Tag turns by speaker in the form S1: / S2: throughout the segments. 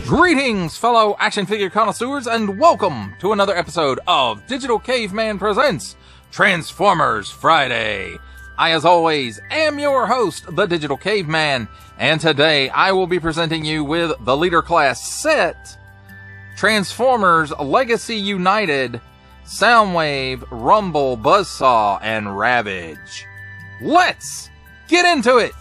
S1: Greetings, fellow action figure connoisseurs, and welcome to another episode of Digital Caveman Presents Transformers Friday. I, as always, am your host, the Digital Caveman, and today I will be presenting you with the Leader Class set, Transformers Legacy United, Soundwave, Rumble, Buzzsaw, and Ravage. Let's get into it!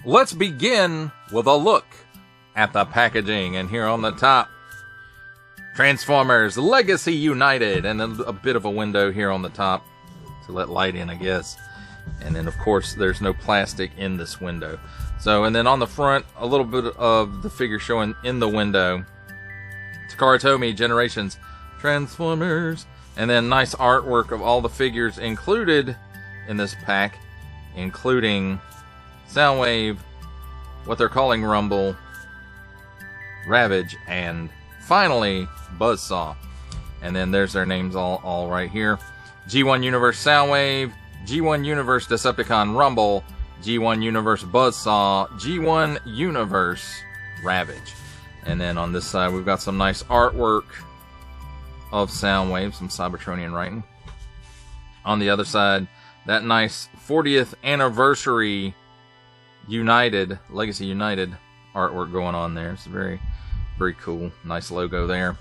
S1: Let's begin with a look at the packaging, and here on the top, Transformers Legacy United, and then a bit of a window here on the top to let light in, I guess. And then, of course, there's no plastic in this window. So, and then on the front, a little bit of the figure showing in the window. Takara Tomy, Generations, Transformers, and then nice artwork of all the figures included in this pack, including Soundwave, what they're calling Rumble, Ravage, and finally Buzzsaw. And then there's their names all right here. G1 Universe Soundwave, G1 Universe Decepticon Rumble, G1 Universe Buzzsaw, G1 Universe Ravage. And then on this side we've got some nice artwork of Soundwave, some Cybertronian writing. On the other side, that nice 40th anniversary United, Legacy United artwork going on there. It's very, very cool. Nice logo there.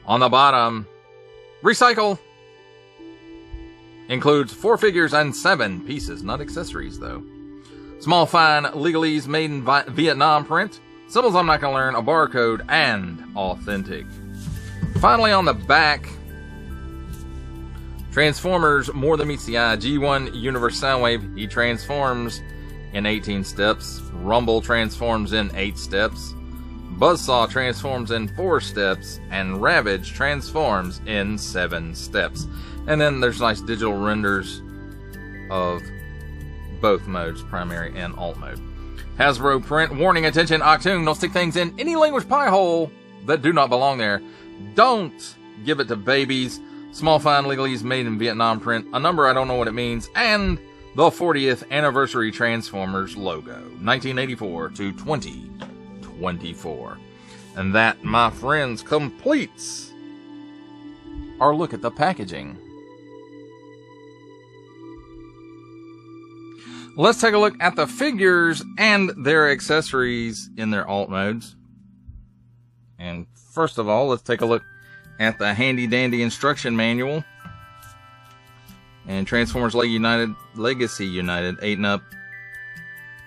S1: On the bottom, recycle. Includes 4 figures and 7 pieces, not accessories though. Small fine legalese made in Vietnam print. Symbols I'm not going to learn, a barcode, and authentic. Finally on the back, Transformers More Than Meets the Eye. G1 Universe Soundwave, he transforms in 18 steps. Rumble transforms in 8 steps. Buzzsaw transforms in 4 steps. And Ravage transforms in 7 steps. And then there's nice digital renders of both modes, primary and alt mode. Hasbro print. Warning, attention, Octoon, don't stick things in any language pie hole that do not belong there. Don't give it to babies. Small fine legalese made in Vietnam print. A number I don't know what it means. And the 40th anniversary Transformers logo, 1984 to 2024. And that, my friends, completes our look at the packaging. Let's take a look at the figures and their accessories in their alt modes. And first of all, let's take a look at the handy dandy instruction manual. And Transformers Legacy United, 8 and up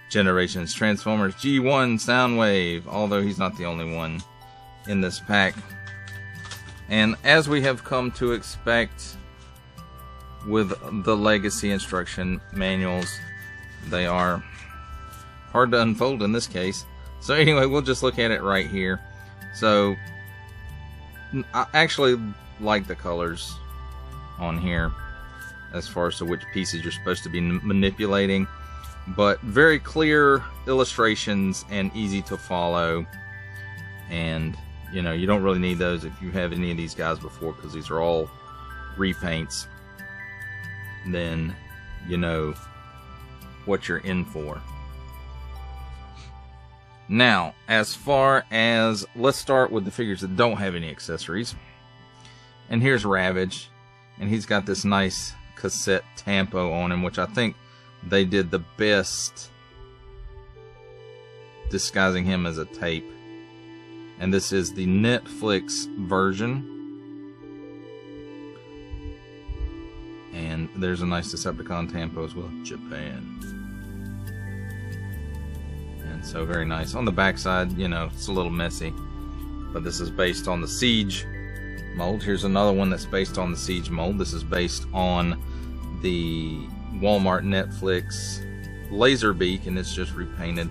S1: generations. Transformers G1 Soundwave, although he's not the only one in this pack. And as we have come to expect with the Legacy instruction manuals, they are hard to unfold in this case. So anyway, we'll just look at it right here. So I actually like the colors on here, as far as to which pieces you're supposed to be manipulating, but very clear illustrations and easy to follow. And you know, you don't really need those if you have any of these guys before, because these are all repaints. Then you know what you're in for. Now, as far as, let's start with the figures that don't have any accessories. And here's Ravage, and he's got this nice cassette tampo on him, which I think they did the best disguising him as a tape. And this is the Netflix version. And there's a nice Decepticon tampo as well. Japan. And so very nice. On the backside, you know, it's a little messy, but this is based on the Siege mold. Here's another one that's based on the Siege mold. This is based on the Walmart Netflix laser beak, and it's just repainted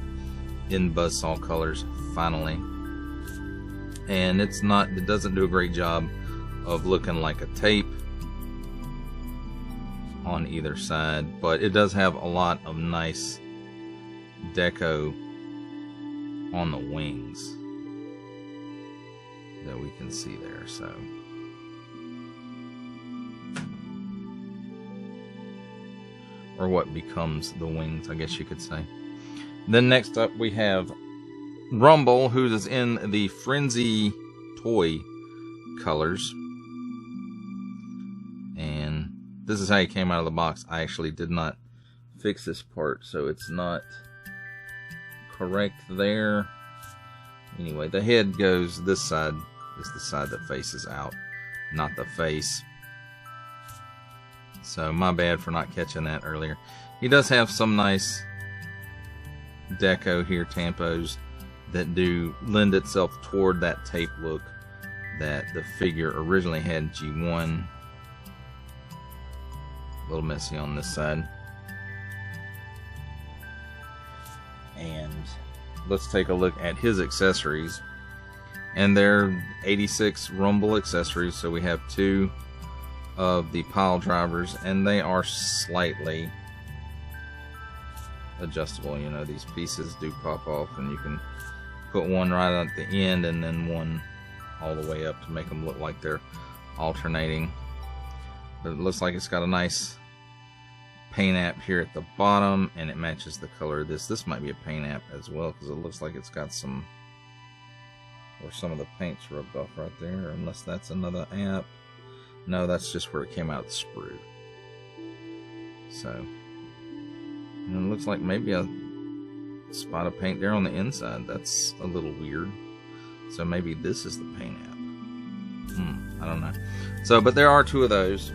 S1: in Buzzsaw colors finally. And it doesn't do a great job of looking like a tape on either side, but it does have a lot of nice deco on the wings that we can see there. So or what becomes the wings, I guess you could say. Then next up we have Rumble, who is in the Frenzy toy colors. And this is how he came out of the box. I actually did not fix this part, so it's not correct there. Anyway, the head goes, this side is the side that faces out, not the face. So my bad for not catching that earlier. He does have some nice deco here, tampos, that do lend itself toward that tape look that the figure originally had G1. A little messy on this side. And let's take a look at his accessories. And they're 86 Rumble accessories, so we have 2 of the pile drivers, and they are slightly adjustable. You know, these pieces do pop off, and you can put one right at the end and then one all the way up to make them look like they're alternating. But it looks like it's got a nice paint app here at the bottom, and it matches the color of this. This might be a paint app as well, because it looks like it's got some, or some of the paint's rubbed off right there, unless that's another app. No, that's just where it came out the sprue. So, and it looks like maybe a spot of paint there on the inside. That's a little weird. So maybe this is the paint app. I don't know. So, but there are 2 of those.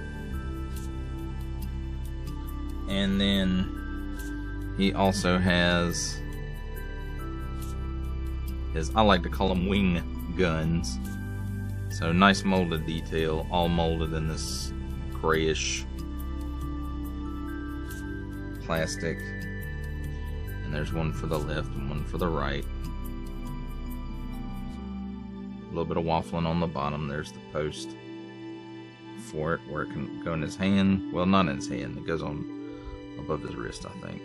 S1: And then he also has his, I like to call them wing guns. So nice molded detail, all molded in this grayish plastic. And there's one for the left and one for the right. A little bit of waffling on the bottom. There's the post for it, where it can go in his hand. Well, not in his hand. It goes on above his wrist, I think.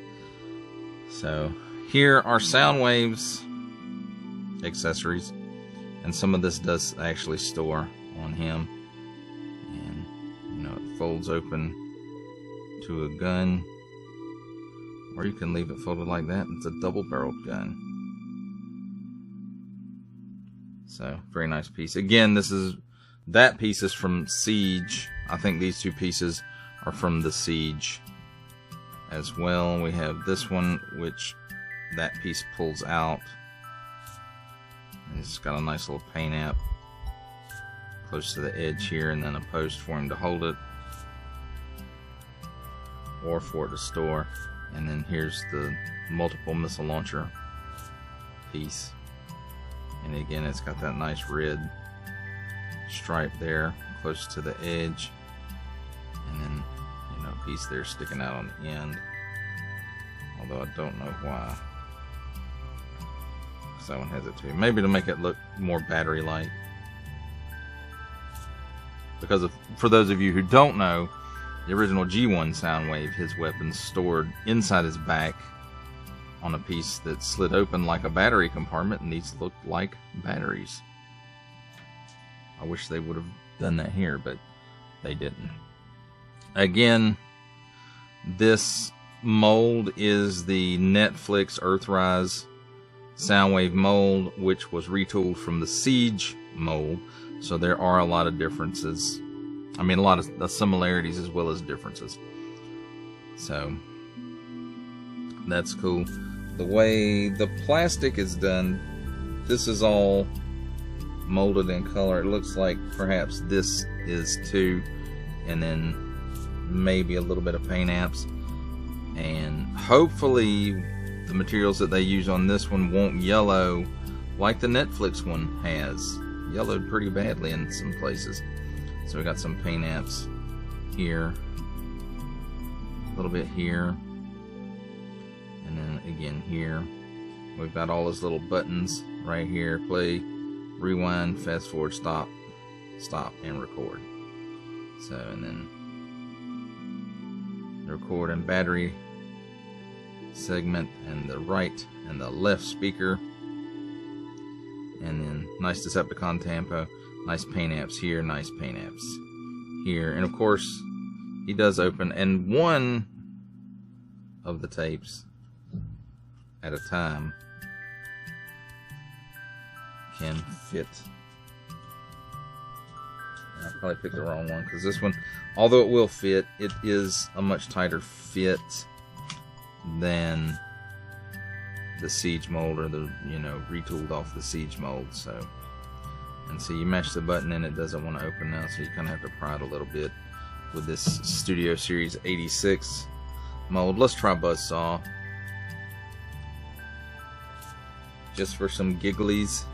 S1: So here are Soundwave's accessories. And some of this does actually store on him. And, you know, it folds open to a gun. Or you can leave it folded like that. It's a double-barreled gun. So, very nice piece. Again, that piece is from Siege. I think these 2 pieces are from the Siege as well. We have this one, which that piece pulls out. It's got a nice little paint app close to the edge here, and then a post for him to hold it or for it to store. And then here's the multiple missile launcher piece, and again it's got that nice red stripe there close to the edge, and then, you know, a piece there sticking out on the end, although I don't know why. That one has it too. Maybe to make it look more battery-like. Because for those of you who don't know, the original G1 Soundwave, his weapons stored inside his back on a piece that slid open like a battery compartment, and these looked like batteries. I wish they would have done that here, but they didn't. Again, this mold is the Netflix Earthrise Soundwave mold, which was retooled from the Siege mold. So there are a lot of differences. I mean, a lot of similarities as well as differences. So that's cool. The way the plastic is done, this is all molded in color. It looks like perhaps this is too, and then maybe a little bit of paint apps. And hopefully the materials that they use on this one won't yellow like the Netflix one has. Yellowed pretty badly in some places. So we got some paint apps here little bit here, and then again here. We've got all those little buttons right here: play, rewind, fast forward, stop, and record. So, and then record and battery segment, and the right and the left speaker, and then nice Decepticon tempo, nice paint apps here, nice paint apps here, and of course he does open, and one of the tapes at a time can fit. I probably picked the wrong one, because this one, although it will fit, it is a much tighter fit than the Siege mold, or the, you know, retooled off the Siege mold. So, and so you mash the button and it doesn't want to open now, so you kind of have to pry it a little bit with this Studio Series 86 mold. Let's try Buzzsaw, just for some gigglies,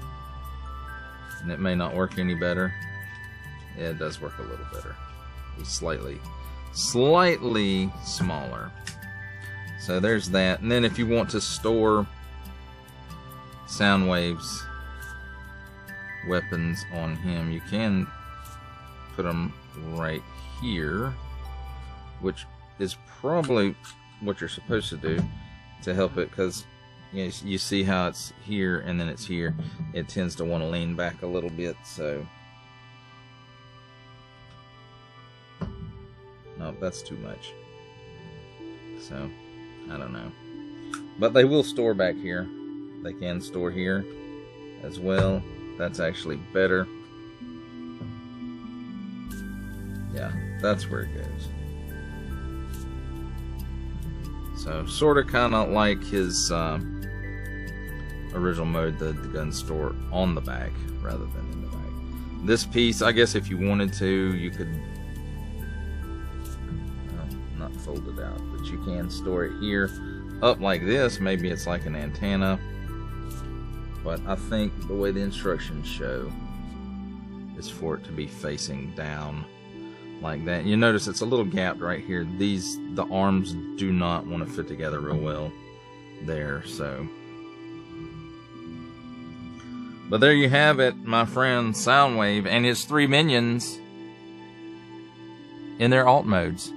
S1: and it may not work any better. Yeah, it does work a little better. It's slightly smaller. So there's that. And then if you want to store Soundwave's weapons on him, you can put them right here, which is probably what you're supposed to do to help it, because you see how it's here and then it's here. It tends to want to lean back a little bit, so no, that's too much. So I don't know, but they will store back here. They can store here as well. That's actually better. Yeah, that's where it goes. So sort of kind of like his original mode, the gun store on the back rather than in the back. This piece, I guess if you wanted to, you could, well, not fold it out, but you can store it here up like this. Maybe it's like an antenna, but I think the way the instructions show is for it to be facing down like that. You notice it's a little gapped right here. The arms do not want to fit together real well there, so. But there you have it, my friend Soundwave and his 3 minions in their alt modes.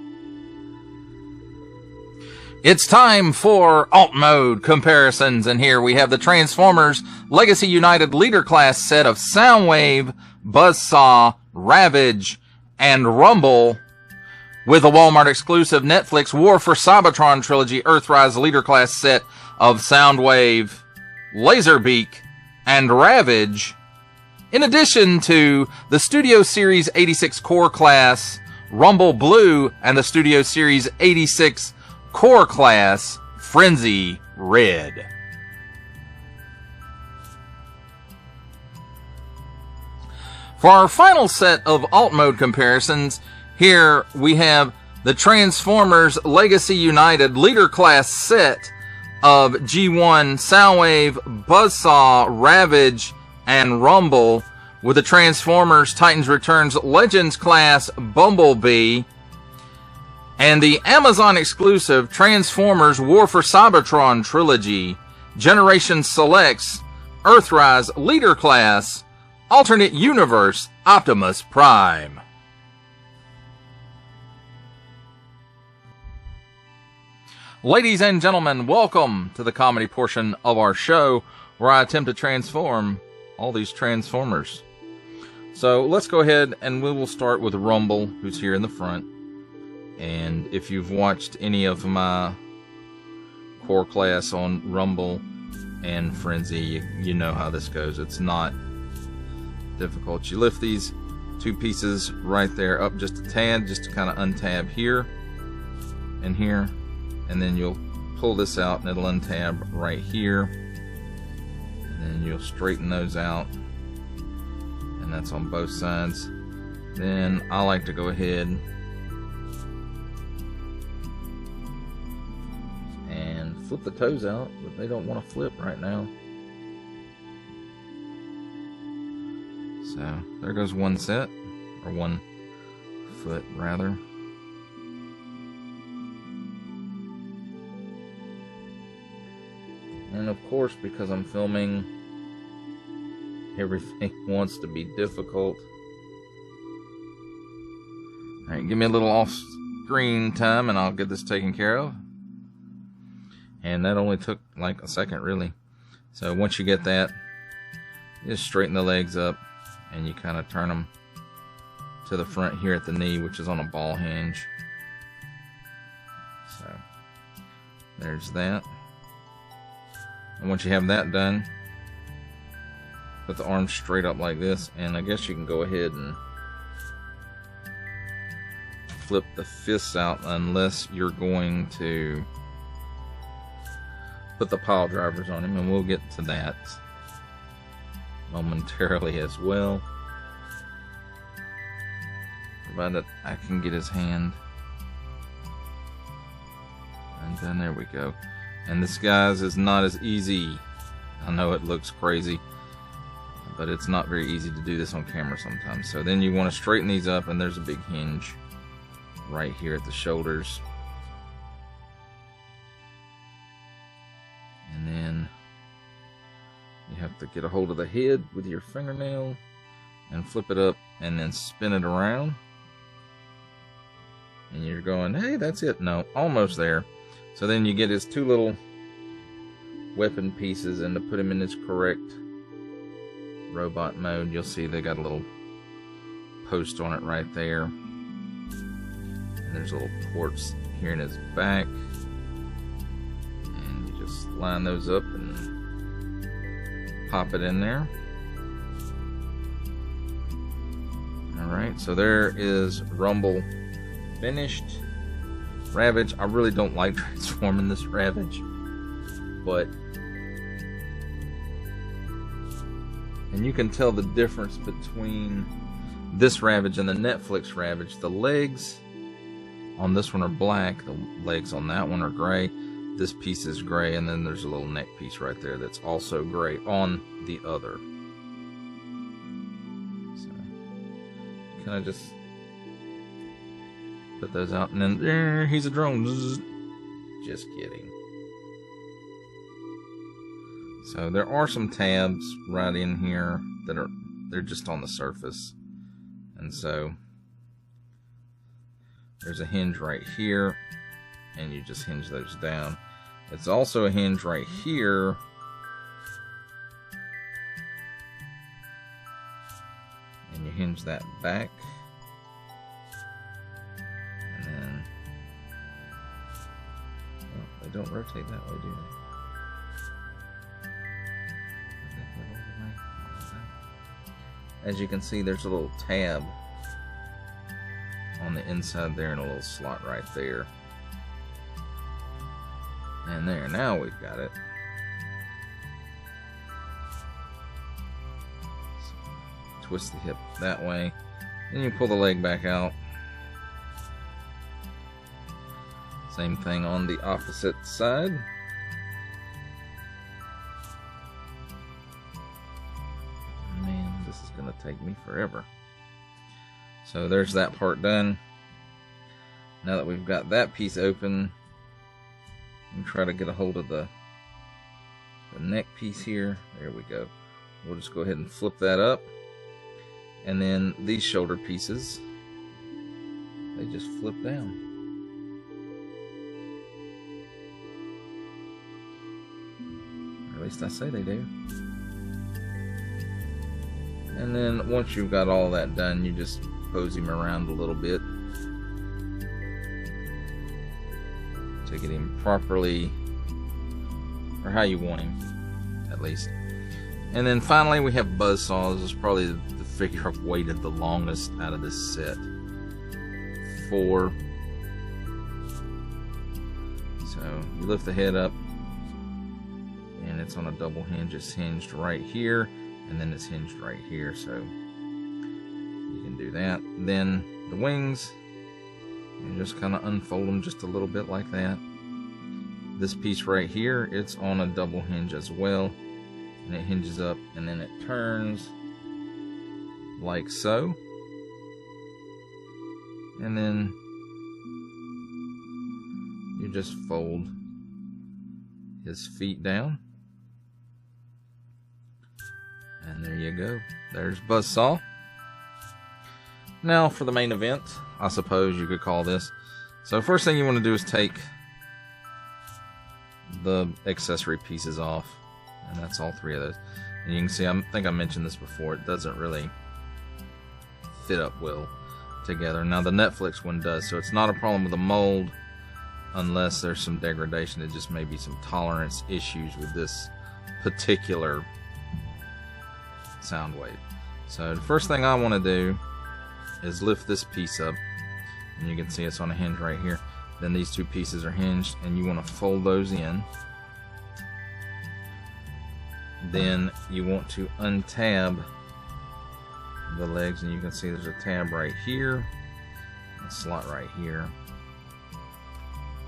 S1: It's time for alt mode comparisons, and here we have the Transformers Legacy United Leader Class set of Soundwave, Buzzsaw, Ravage, and Rumble, with a Walmart exclusive Netflix War for Cybertron Trilogy Earthrise Leader Class set of Soundwave, Laserbeak, and Ravage, in addition to the Studio Series 86 Core Class Rumble Blue and the Studio Series 86 Core Class Frenzy Red. For our final set of alt mode comparisons, here we have the Transformers Legacy United Leader Class set of G1 Soundwave, Buzzsaw, Ravage, and Rumble, with the Transformers Titans Returns Legends Class Bumblebee, and the Amazon exclusive Transformers War for Cybertron Trilogy Generation Selects Earthrise Leader Class Alternate Universe Optimus Prime. Ladies and gentlemen, welcome to the comedy portion of our show, where I attempt to transform all these Transformers. So let's go ahead and we will start with Rumble, who's here in the front. And if you've watched any of my core class on Rumble and Frenzy, you know how this goes. It's not difficult. You lift these 2 pieces right there up just a tad, just to kind of untab here and here, and then you'll pull this out and it'll untab right here, and then you'll straighten those out, and that's on both sides. Then I like to go ahead and flip the toes out, but they don't want to flip right now. So there goes one set, or 1 foot rather. And of course, because I'm filming, everything wants to be difficult. Alright, give me a little off-screen time and I'll get this taken care of. And that only took like a second, really. So once you get that, you just straighten the legs up and you kind of turn them to the front here at the knee, which is on a ball hinge. So there's that. And once you have that done, put the arms straight up like this, and I guess you can go ahead and flip the fists out unless you're going to put the pile drivers on him, and we'll get to that momentarily as well, provided I can get his hand. And then there we go. And this, guys, is not as easy. I know it looks crazy, but it's not very easy to do this on camera sometimes. So then you want to straighten these up, and there's a big hinge right here at the shoulders. And then you have to get a hold of the head with your fingernail and flip it up and then spin it around. And you're going, hey, that's it. No, almost there. So then you get his two little weapon pieces, and to put him in his correct robot mode, you'll see they got a little post on it right there. And there's little ports here in his back. And you just line those up and pop it in there. Alright, so there is Rumble finished. Ravage, I really don't like transforming this Ravage, but, and you can tell the difference between this Ravage and the Netflix Ravage. The legs on this one are black, the legs on that one are gray, this piece is gray, and then there's a little neck piece right there that's also gray on the other. So, kind of just put those out, and then there, he's a drone. Just kidding. So there are some tabs right in here that they're just on the surface, and so there's a hinge right here, and you just hinge those down. It's also a hinge right here, and you hinge that back. They don't rotate that way, do they? As you can see, there's a little tab on the inside there and a little slot right there. And there, now we've got it. So, twist the hip that way, then you pull the leg back out. Same thing on the opposite side. Man, this is going to take me forever. So there's that part done. Now that we've got that piece open, and try to get a hold of the neck piece here. There we go. We'll just go ahead and flip that up. And then these shoulder pieces, they just flip down. At least I say they do. And then once you've got all that done, you just pose him around a little bit to get him properly, or how you want him, at least. And then finally we have Buzzsaw. This is probably the figure I've waited the longest out of this set for. So you lift the head up, and it's on a double hinge. It's hinged right here, and then it's hinged right here, so you can do that. Then the wings, you just kind of unfold them just a little bit like that. This piece right here, it's on a double hinge as well, and it hinges up, and then it turns like so, and then you just fold his feet down, And there you go. There's Buzzsaw. Now for the main event, I suppose you could call this. So first thing you want to do is take the accessory pieces off. And that's all 3 of those. And you can see, I think I mentioned this before, it doesn't really fit up well together. Now the Netflix one does, so it's not a problem with the mold unless there's some degradation. It just may be some tolerance issues with this particular Soundwave. So the first thing I want to do is lift this piece up, and you can see it's on a hinge right here. Then these 2 pieces are hinged, and you want to fold those in. Then you want to untab the legs, and you can see there's a tab right here, a slot right here.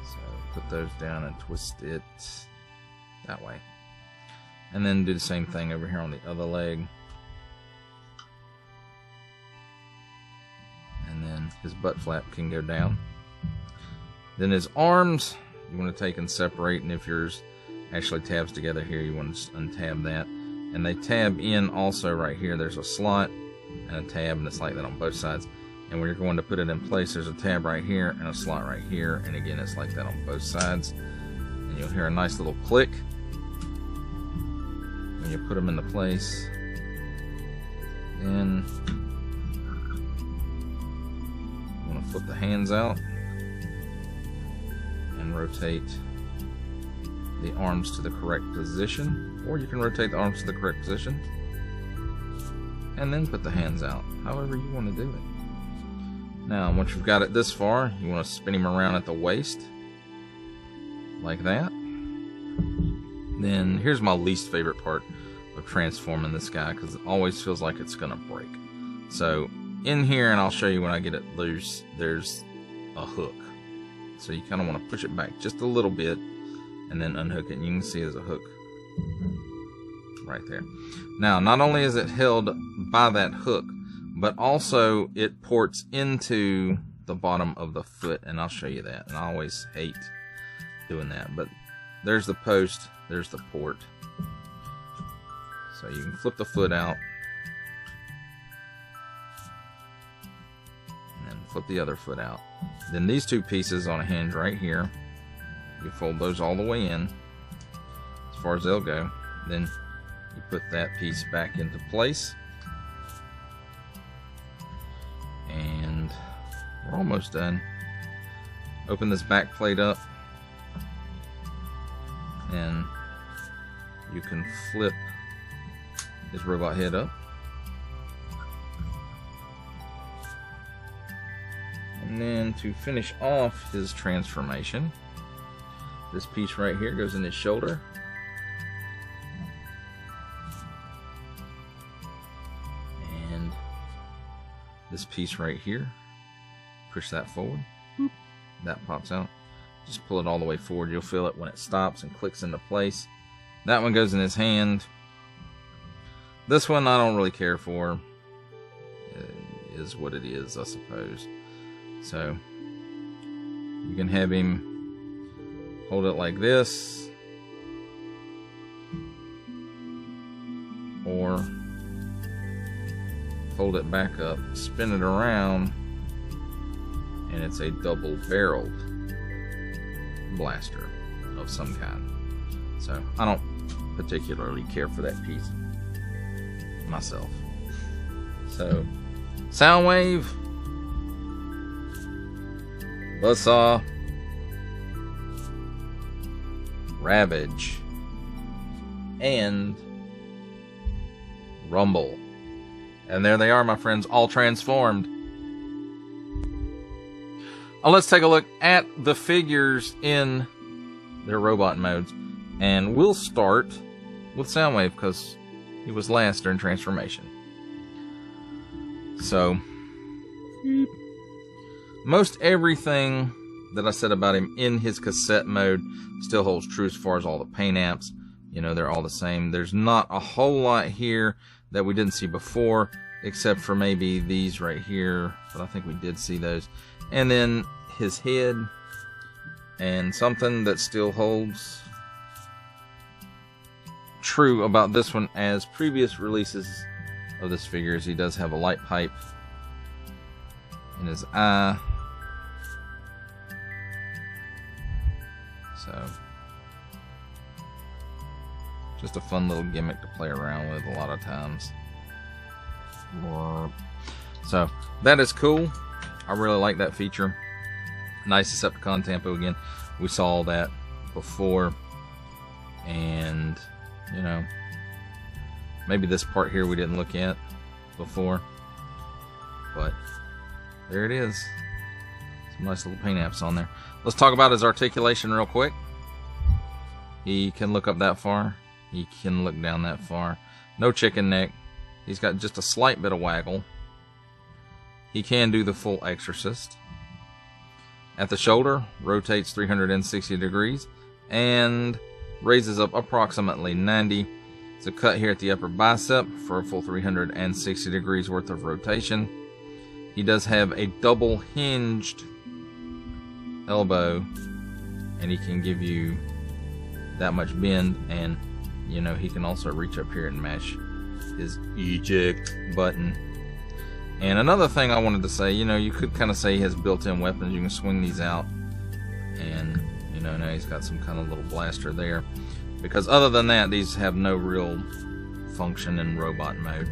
S1: So put those down and twist it that way. And then do the same thing over here on the other leg. And then his butt flap can go down. Then his arms, you want to take and separate, and if yours actually tabs together here, you want to just untab that. And they tab in also right here. There's a slot and a tab, and it's like that on both sides. And when you're going to put it in place, there's a tab right here and a slot right here, and again it's like that on both sides. And you'll hear a nice little click when you put them into place. Then you want to flip the hands out and rotate the arms to the correct position, or you can rotate the arms to the correct position and then put the hands out, however you want to do it. Now once you've got it this far, you want to spin him around at the waist like that. Then here's my least favorite part of transforming this guy, because it always feels like it's gonna break. So in here, and I'll show you when I get it loose, there's a hook. So you kind of want to push it back just a little bit and then unhook it, and you can see there's a hook right there. Now not only is it held by that hook, but also it ports into the bottom of the foot, and I'll show you that. And I always hate doing that, but there's the post, there's the port. So you can flip the foot out and then flip the other foot out. Then these 2 pieces on a hinge right here, you fold those all the way in as far as they'll go. Then you put that piece back into place, and we're almost done. Open this back plate up, and you can flip his robot head up, and then to finish off his transformation, this piece right here goes in his shoulder. And this piece right here, push that forward. Boop. That pops out. Just pull it all the way forward. You'll feel it when it stops and clicks into place. That one goes in his hand. This one I don't really care for. It is what it is, I suppose. So you can have him hold it like this, or fold it back up, spin it around, and it's a double-barreled blaster of some kind. So I don't particularly care for that piece myself. So Soundwave, Buzzsaw, Ravage, and Rumble. And there they are, my friends, all transformed. Now let's take a look at the figures in their robot modes. And we'll start with Soundwave because he was last during transformation. So, most everything that I said about him in his cassette mode still holds true as far as all the paint apps. You know, they're all the same. There's not a whole lot here that we didn't see before, except for maybe these right here, but I think we did see those. And then his head, and something that still holds true about this one as previous releases of this figure is he does have a light pipe in his eye. So, just a fun little gimmick to play around with a lot of times. So, that is cool. I really like that feature. Nice Decepticon Tampo again. We saw that before. And, you know, maybe this part here we didn't look at before. But, there it is. Some nice little paint apps on there. Let's talk about his articulation real quick. He can look up that far. He can look down that far. No chicken neck. He's got just a slight bit of waggle. He can do the full Exorcist. At the shoulder, rotates 360 degrees and raises up approximately 90. It's a cut here at the upper bicep for a full 360 degrees worth of rotation. He does have a double hinged elbow, and he can give you that much bend, and you know, he can also reach up here and mash his eject button. And another thing I wanted to say, you know, you could kind of say he has built-in weapons. You can swing these out, and you know, now he's got some kind of little blaster there, because other than that, these have no real function in robot mode.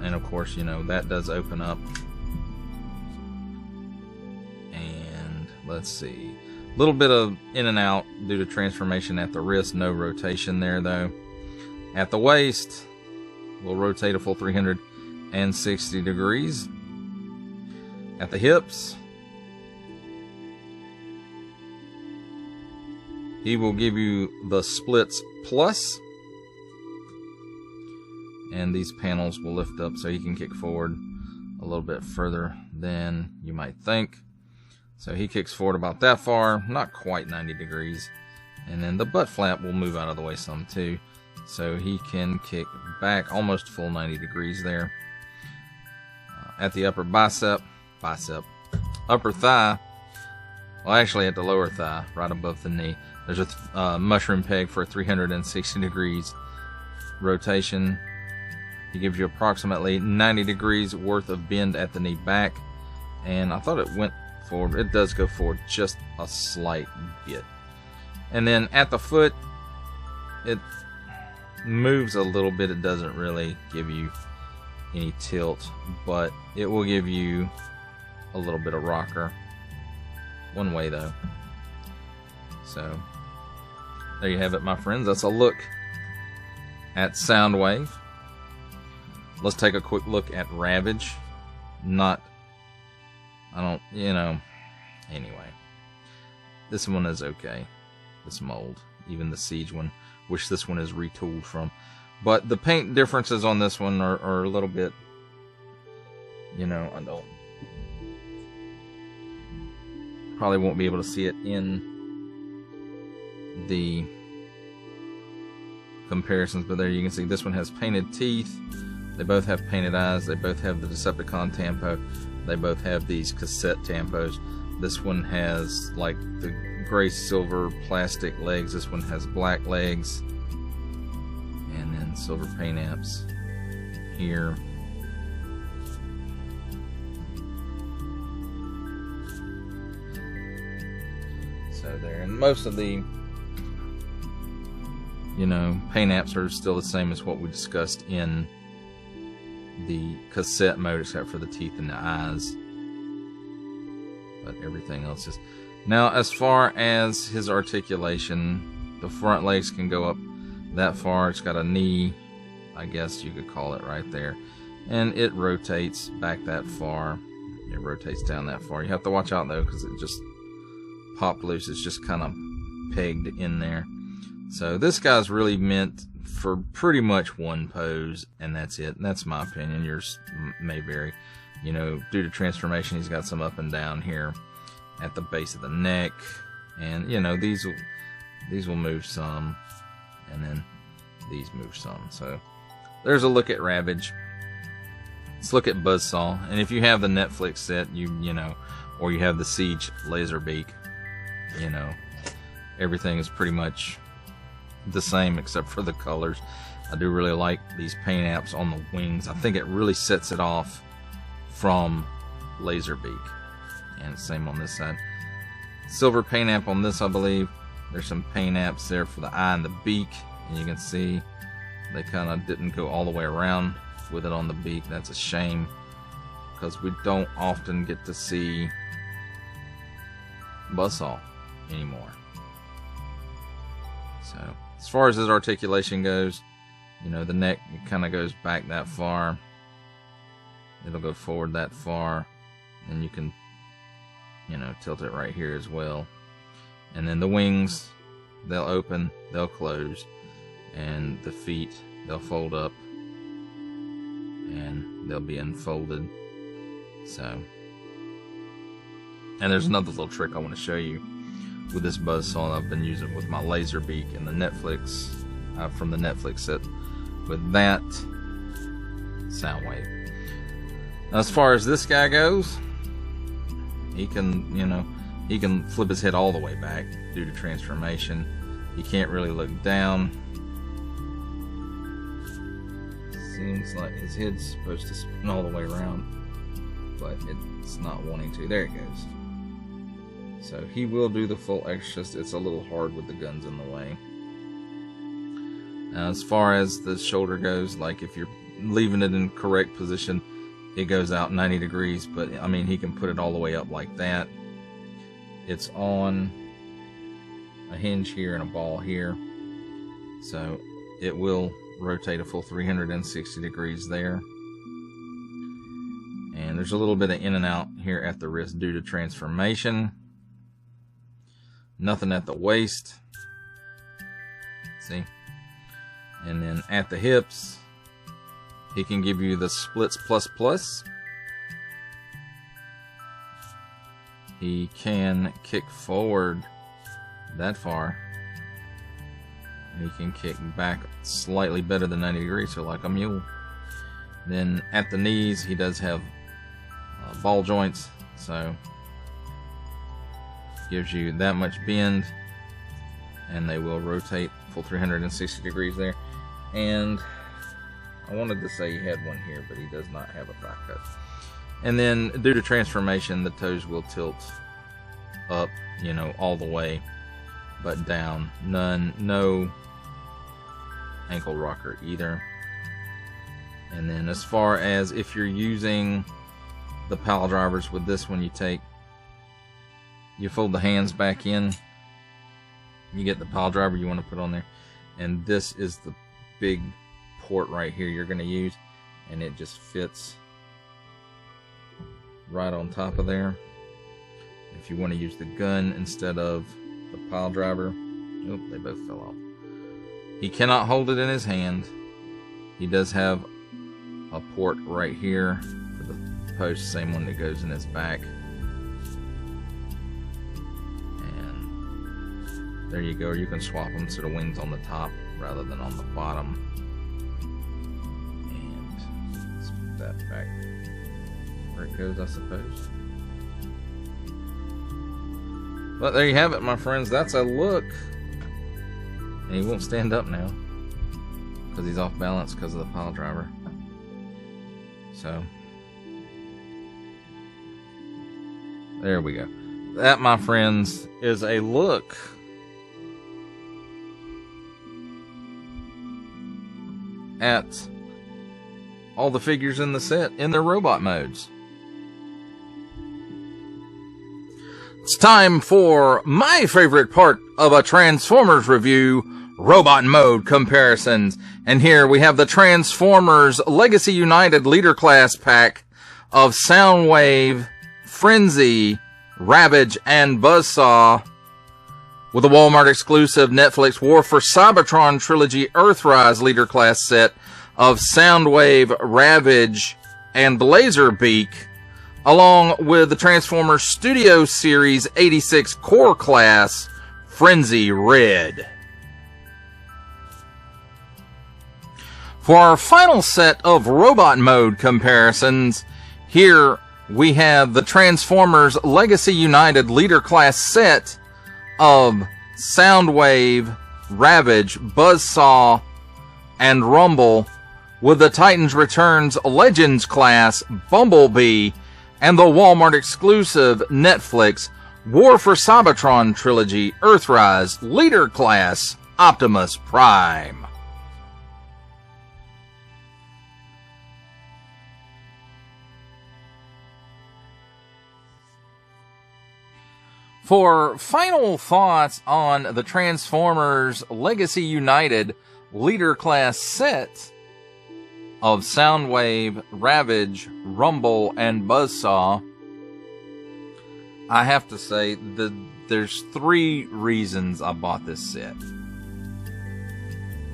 S1: And of course, you know, that does open up. And let's see, a little bit of in and out due to transformation at the wrist. No rotation there though. At the waist, we'll rotate a full 360 degrees. At the hips, he will give you the splits plus, and these panels will lift up so he can kick forward a little bit further than you might think. So he kicks forward about that far, not quite 90 degrees. And then the butt flap will move out of the way some too, so he can kick back almost full 90 degrees there. At the upper bicep, upper thigh, well actually at the lower thigh, right above the knee, there's a mushroom peg for 360 degrees rotation. He gives you approximately 90 degrees worth of bend at the knee back. And I thought it went forward. It does go forward just a slight bit. And then at the foot, it moves a little bit. It doesn't really give you any tilt, but it will give you a little bit of rocker. One way though. So, there you have it, my friends. That's a look at Soundwave. Let's take a quick look at Ravage. Anyway. This one is okay. This mold. Even the Siege one. Wish this one is retooled from. But the paint differences on this one are a little bit, you know, I don't. Probably won't be able to see it in the comparisons, but there you can see this one has painted teeth. They both have painted eyes. They both have the Decepticon Tampo. They both have these cassette Tampos. This one has like the gray silver plastic legs. This one has black legs. And then silver paint apps here. So there. And most of the, you know, paint apps are still the same as what we discussed in the cassette mode, except for the teeth and the eyes, but everything else is. Now, as far as his articulation, the front legs can go up that far. It's got a knee, I guess you could call it, right there, and it rotates back that far. It rotates down that far. You have to watch out though, because it just popped loose. It's just kind of pegged in there. So this guy's really meant for pretty much one pose, and that's it. And that's my opinion. Yours may vary. You know, due to transformation, he's got some up and down here at the base of the neck, and you know, these will move some, and then these move some. So there's a look at Ravage. Let's look at Buzzsaw. And if you have the Netflix set, you know, or you have the Siege Laserbeak, you know, everything is pretty much the same except for the colors. I do really like these paint apps on the wings. I think it really sets it off from Laserbeak. And same on this side. Silver paint app on this, I believe. There's some paint apps there for the eye and the beak, and you can see they kind of didn't go all the way around with it on the beak. That's a shame, because we don't often get to see Buzzsaw anymore. So as far as his articulation goes, you know, the neck kind of goes back that far, it'll go forward that far, and you can, you know, tilt it right here as well. And then the wings, they'll open, they'll close, and the feet, they'll fold up and they'll be unfolded. So, and there's another little trick I want to show you with this Buzzsaw I've been using with my Laserbeak and the Netflix, from the Netflix set with that Soundwave. Now, as far as this guy goes, he can, you know, he can flip his head all the way back due to transformation. He can't really look down. Seems like his head's supposed to spin all the way around, but it's not wanting to. There it goes. So he will do the full X, just it's a little hard with the guns in the way. Now, as far as the shoulder goes, like if you're leaving it in correct position, it goes out 90 degrees, but I mean, he can put it all the way up like that. It's on a hinge here and a ball here, so it will rotate a full 360 degrees there. And there's a little bit of in and out here at the wrist due to transformation. Nothing at the waist. See? And then at the hips, he can give you the splits plus plus. He can kick forward that far. And he can kick back slightly better than 90 degrees, so like a mule. Then at the knees, he does have ball joints, so gives you that much bend, and they will rotate full 360 degrees there. And I wanted to say he had one here, but he does not have a thigh cut. And then due to transformation, the toes will tilt up, you know, all the way, but down. No ankle rocker either. And then as far as if you're using the pile drivers with this one, you fold the hands back in, you get the pile driver you want to put on there, and this is the big port right here you're going to use, and it just fits right on top of there. If you want to use the gun instead of the pile driver, oh, they both fell off. He cannot hold it in his hand. He does have a port right here for the post, same one that goes in his back. And there you go. You can swap them so the wings on the top rather than on the bottom. And let's put that back where it goes, I suppose. But there you have it, my friends. That's a look. And he won't stand up now because he's off balance because of the pile driver. So there we go. That, my friends, is a look at all the figures in the set in their robot modes. It's time for my favorite part of a Transformers review, robot mode comparisons. And here we have the Transformers Legacy United Leader Class pack of Soundwave, Frenzy, Ravage, and Buzzsaw, with a Walmart exclusive Netflix War for Cybertron Trilogy Earthrise Leader Class set of Soundwave, Ravage, and Laserbeak, along with the Transformers Studio Series 86 Core Class Frenzy Red. For our final set of robot mode comparisons, here we have the Transformers Legacy United Leader Class set of Soundwave, Ravage, Buzzsaw, and Rumble, with the Titans Returns Legends class, Bumblebee, and the Walmart exclusive Netflix War for Cybertron trilogy, Earthrise, Leader class, Optimus Prime. For final thoughts on the Transformers Legacy United Leader Class set of Soundwave, Ravage, Rumble, and Buzzsaw, I have to say that there's 3 reasons I bought this set.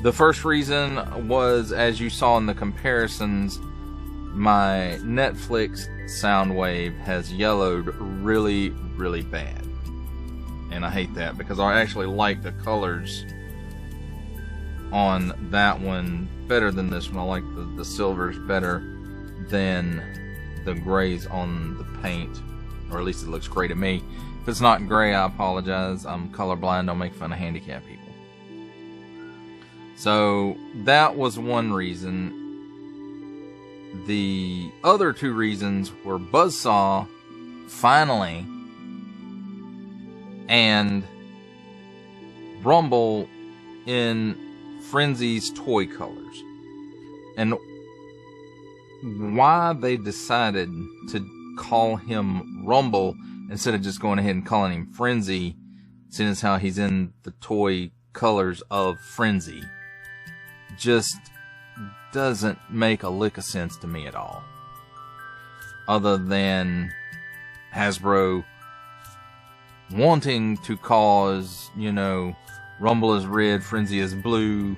S1: The first reason was, as you saw in the comparisons, my Netflix Soundwave has yellowed really, really bad. And I hate that because I actually like the colors on that one better than this one. I like the silvers better than the grays on the paint, or at least it looks gray to me. If it's not gray, I apologize. I'm colorblind. Don't make fun of handicapped people. So that was one reason. The other 2 reasons were Buzzsaw finally, and Rumble in Frenzy's toy colors. And why they decided to call him Rumble instead of just going ahead and calling him Frenzy, seeing as how he's in the toy colors of Frenzy, just doesn't make a lick of sense to me at all. Other than Hasbro wanting to cause, Rumble is red, Frenzy is blue,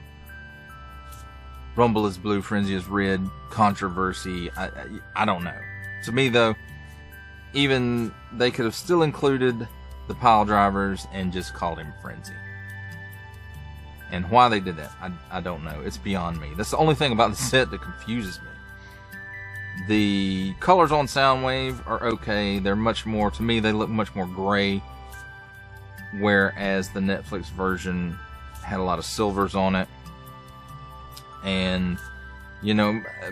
S1: Rumble is blue, Frenzy is red, controversy. I don't know. To me, though, even they could have still included the pile drivers and just called him Frenzy. And why they did that, I don't know. It's beyond me. That's the only thing about the set that confuses me. The colors on Soundwave are okay. They're much more, to me, they look much more gray. Whereas the Netflix version had a lot of silvers on it. And,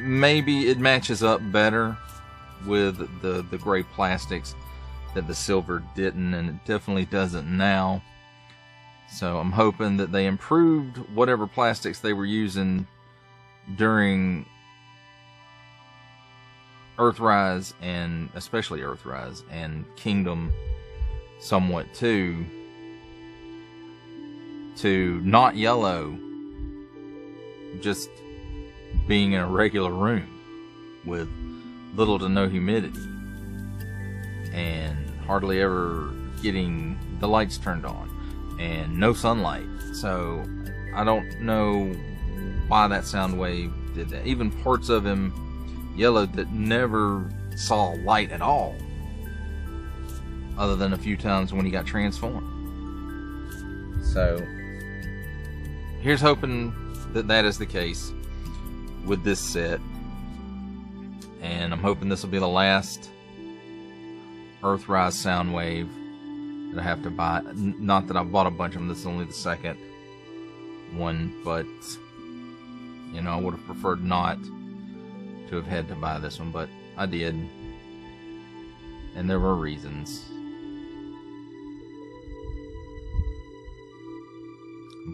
S1: maybe it matches up better with the gray plastics that the silver didn't, and it definitely doesn't now. So I'm hoping that they improved whatever plastics they were using during Earthrise, and especially Earthrise and Kingdom somewhat too, to not yellow, just being in a regular room with little to no humidity and hardly ever getting the lights turned on and no sunlight. So I don't know why that Soundwave did that. Even parts of him yellowed that never saw light at all, other than a few times when he got transformed. So here's hoping that that is the case with this set, and I'm hoping this will be the last Earthrise Soundwave that I have to buy. Not that I bought a bunch of them, this is only the second one, but I would have preferred not to have had to buy this one, but I did, and there were reasons.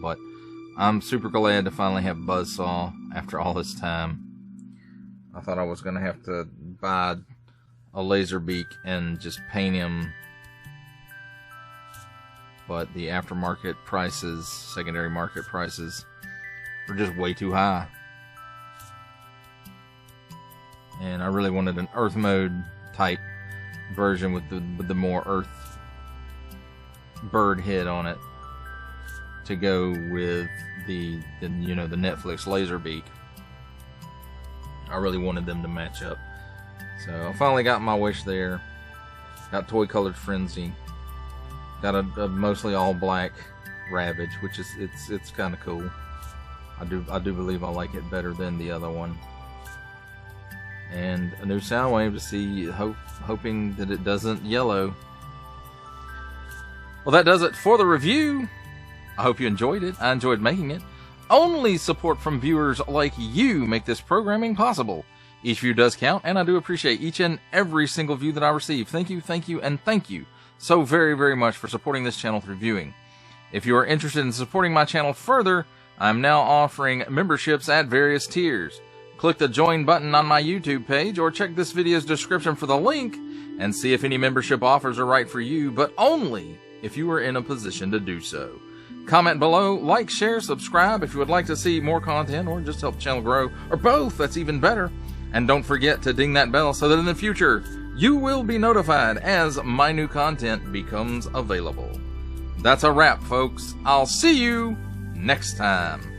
S1: But I'm super glad to finally have Buzzsaw after all this time. I thought I was going to have to buy a Laserbeak and just paint him, but the aftermarket prices, secondary market prices, were just way too high. And I really wanted an Earth mode type version with the more Earth bird head on it to go with the Netflix Laserbeak. I really wanted them to match up. So I finally got my wish there. Got toy colored Frenzy. Got a mostly all black Ravage, which is it's kind of cool. I do believe I like it better than the other one. And a new Soundwave to see, hoping that it doesn't yellow. Well, that does it for the review I hope you enjoyed it. I enjoyed making it. Only support from viewers like you make this programming possible. Each view does count, and I do appreciate each and every single view that I receive. Thank you, and thank you so very, very much for supporting this channel through viewing. If you are interested in supporting my channel further, I'm now offering memberships at various tiers. Click the join button on my YouTube page, or check this video's description for the link and see if any membership offers are right for you, but only if you are in a position to do so. Comment below, like, share, subscribe if you would like to see more content or just help the channel grow, or both, that's even better. And don't forget to ding that bell so that in the future, you will be notified as my new content becomes available. That's a wrap, folks. I'll see you next time.